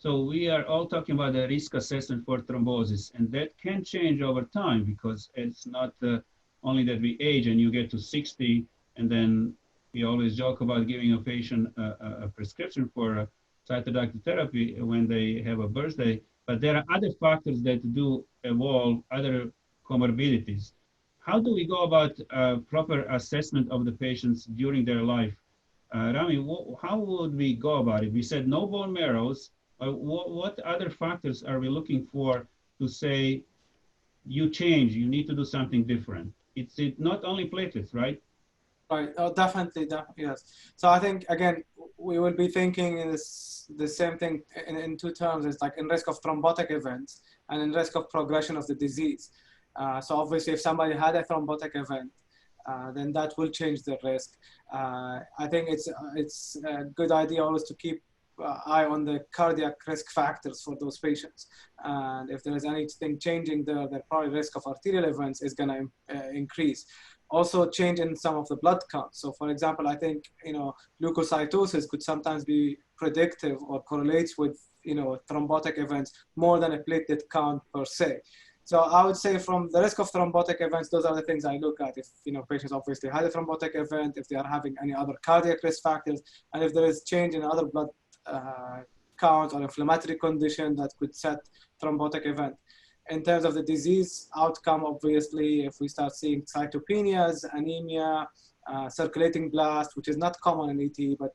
So we are all talking about the risk assessment for thrombosis, and that can change over time because it's not only that we age and you get to 60, and then we always joke about giving a patient a prescription for cytoreductive therapy when they have a birthday, but there are other factors that do evolve, other comorbidities. How do we go about proper assessment of the patients during their life? Rami, how would we go about it? We said no bone marrows. What other factors are we looking for to say you change, you need to do something different? It's not only platelets, right? Right. Oh, definitely, yes. So I think again we will be thinking in the same thing in two terms. It's like in risk of thrombotic events and in risk of progression of the disease. So obviously, if somebody had a thrombotic event, then that will change the risk. I think it's a good idea always to keep eye on the cardiac risk factors for those patients. And if there is anything changing there, the probably risk of arterial events is going to increase. Also change in some of the blood counts. So for example, I think, leukocytosis could sometimes be predictive or correlates with, thrombotic events more than a platelet count per se. So I would say from the risk of thrombotic events, those are the things I look at. If, patients obviously had a thrombotic event, if they are having any other cardiac risk factors, and if there is change in other blood count or inflammatory condition that could set thrombotic event. In terms of the disease outcome, obviously, if we start seeing cytopenias, anemia, circulating blast, which is not common in ET, but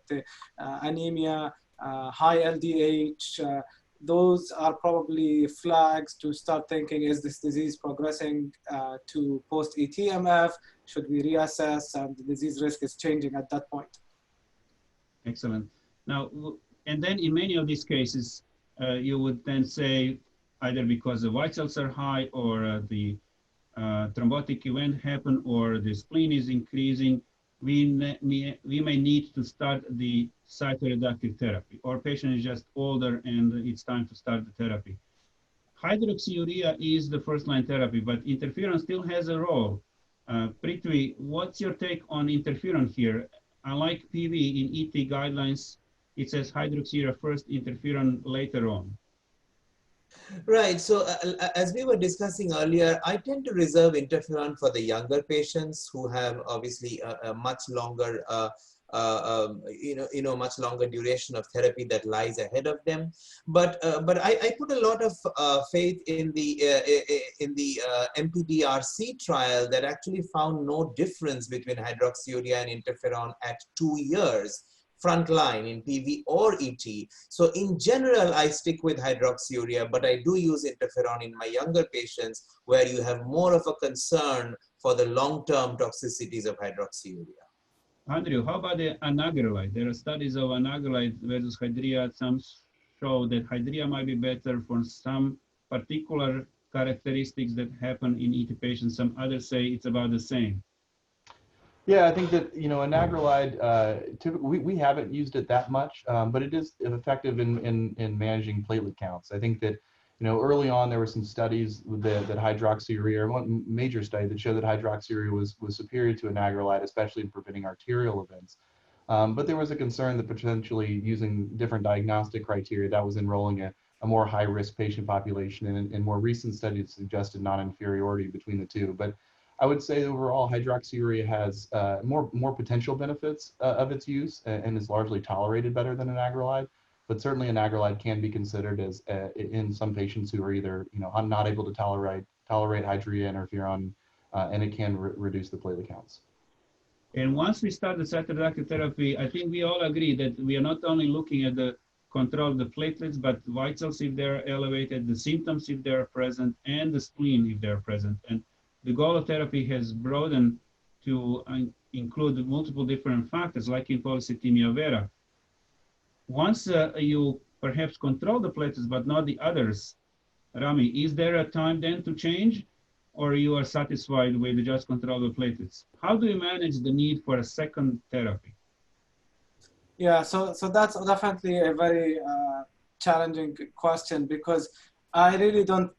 anemia, high LDH, those are probably flags to start thinking, is this disease progressing to post-ETMF? Should we reassess? And the disease risk is changing at that point. Excellent. Now, and then in many of these cases, you would then say, either because the white cells are high or the thrombotic event happened or the spleen is increasing, we may need to start the cytoreductive therapy, or patient is just older and it's time to start the therapy. Hydroxyurea is the first-line therapy, but interferon still has a role. Prithvi, what's your take on interferon here? Unlike PV in ET guidelines, it says hydroxyurea first, interferon later on. Right. So as we were discussing earlier, I tend to reserve interferon for the younger patients who have obviously a much longer, much longer duration of therapy that lies ahead of them. But I put a lot of faith in the MPDRC trial that actually found no difference between hydroxyurea and interferon at 2 years. Frontline in PV or ET. So in general, I stick with hydroxyurea, but I do use interferon in my younger patients where you have more of a concern for the long-term toxicities of hydroxyurea. Andrew, how about the anagrelide? There are studies of anagrelide versus hydrea. Some show that hydrea might be better for some particular characteristics that happen in ET patients. Some others say it's about the same. Yeah, I think that, anagrelide, typically, we haven't used it that much, but it is effective in managing platelet counts. I think that, early on there were some studies that hydroxyurea, one major study that showed that hydroxyurea was superior to anagrelide, especially in preventing arterial events. But there was a concern that potentially using different diagnostic criteria, that was enrolling a more high-risk patient population, and more recent studies suggested non-inferiority between the two. But I would say overall, hydroxyurea has more potential benefits of its use and is largely tolerated better than anagrelide. But certainly anagrelide can be considered as in some patients who are either not able to tolerate hydrea interferon, and it can reduce the platelet counts. And once we start the cytoreductive therapy, I think we all agree that we are not only looking at the control of the platelets, but white cells if they're elevated, the symptoms if they're present, and the spleen if they're present. And the goal of therapy has broadened to include multiple different factors, like in polycythemia vera. Once you perhaps control the platelets, but not the others, Rami, is there a time then to change, or you are satisfied with just control the platelets? How do you manage the need for a second therapy? Yeah, so that's definitely a very challenging question, because I really don't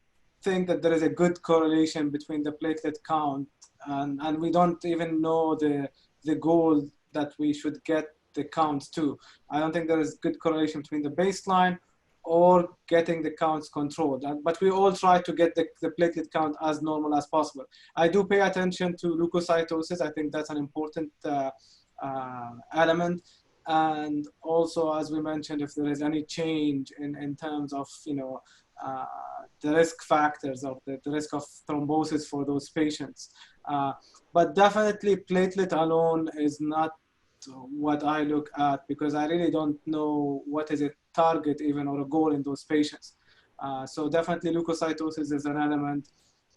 think that there is a good correlation between the platelet count, and we don't even know the goal that we should get the counts to. I don't think there is good correlation between the baseline or getting the counts controlled. But we all try to get the platelet count as normal as possible. I do pay attention to leukocytosis. I think that's an important element. And also, as we mentioned, if there is any change in terms of, the risk factors of the risk of thrombosis for those patients. But definitely platelet alone is not what I look at, because I really don't know what is a target even or a goal in those patients. So definitely leukocytosis is an element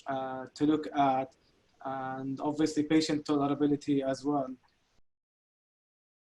to look at, and obviously patient tolerability as well.